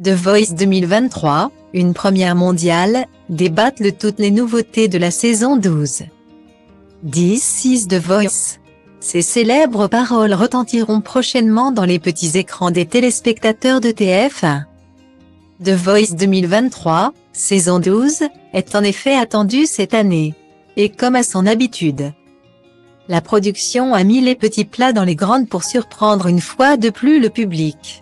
The Voice 2023, une première mondiale, débattent toutes les nouveautés de la saison 12. This is The Voice. Ces célèbres paroles retentiront prochainement dans les petits écrans des téléspectateurs de TF1. The Voice 2023, saison 12, est en effet attendue cette année. Et comme à son habitude, la production a mis les petits plats dans les grandes pour surprendre une fois de plus le public.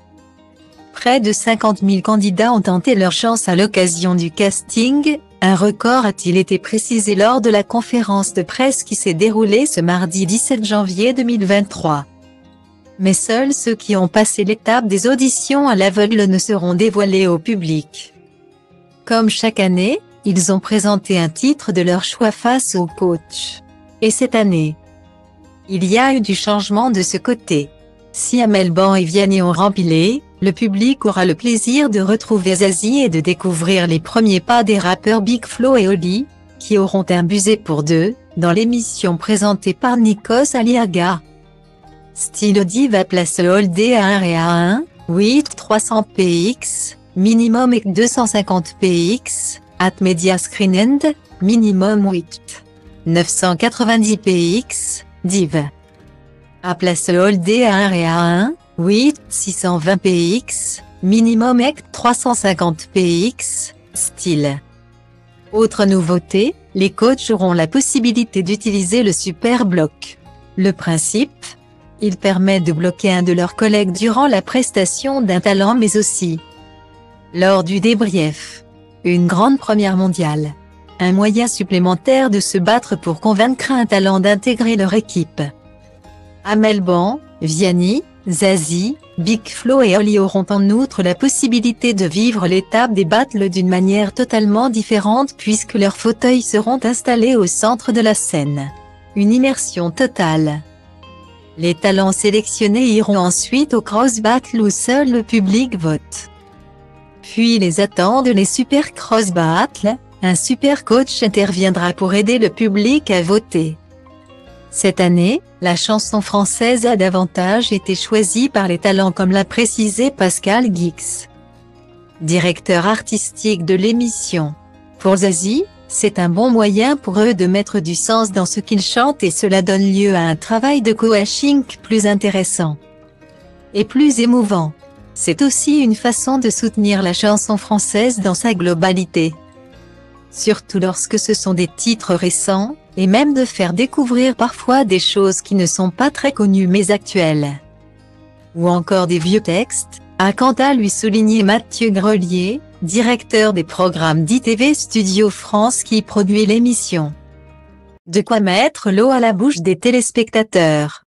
Près de 50 000 candidats ont tenté leur chance à l'occasion du casting, un record a-t-il été précisé lors de la conférence de presse qui s'est déroulée ce mardi 17 janvier 2023. Mais seuls ceux qui ont passé l'étape des auditions à l'aveugle ne seront dévoilés au public. Comme chaque année, ils ont présenté un titre de leur choix face au coach. Et cette année, il y a eu du changement de ce côté. Si Amel Ban et Vianney ont rempilé, le public aura le plaisir de retrouver Zazie et de découvrir les premiers pas des rappeurs Big Flo et Oli, qui auront un buzz pour deux, dans l'émission présentée par Nikos Aliaga. Style Diva place Holdé à 1 et à 1, 8 300 px, minimum et 250 px, at Media Screen End, minimum 8 990 px, Div. À place Holdé à 1 et à 1, 8 620 px, minimum et 350 px, style. Autre nouveauté, les coachs auront la possibilité d'utiliser le super bloc. Le principe, il permet de bloquer un de leurs collègues durant la prestation d'un talent mais aussi lors du débrief. Une grande première mondiale. Un moyen supplémentaire de se battre pour convaincre un talent d'intégrer leur équipe. Amel Ban, Vianney, Zazie, Big Flo et Oli auront en outre la possibilité de vivre l'étape des battles d'une manière totalement différente puisque leurs fauteuils seront installés au centre de la scène. Une immersion totale. Les talents sélectionnés iront ensuite au cross battle où seul le public vote. Puis les attendent les super cross battles, un super coach interviendra pour aider le public à voter. Cette année, la chanson française a davantage été choisie par les talents comme l'a précisé Pascal Guix, directeur artistique de l'émission. Pour Zazie, c'est un bon moyen pour eux de mettre du sens dans ce qu'ils chantent et cela donne lieu à un travail de coaching plus intéressant et plus émouvant. C'est aussi une façon de soutenir la chanson française dans sa globalité. Surtout lorsque ce sont des titres récents, et même de faire découvrir parfois des choses qui ne sont pas très connues mais actuelles. Ou encore des vieux textes, a quant à lui souligné Mathieu Grelier, directeur des programmes d'ITV Studio France qui produit l'émission. De quoi mettre l'eau à la bouche des téléspectateurs.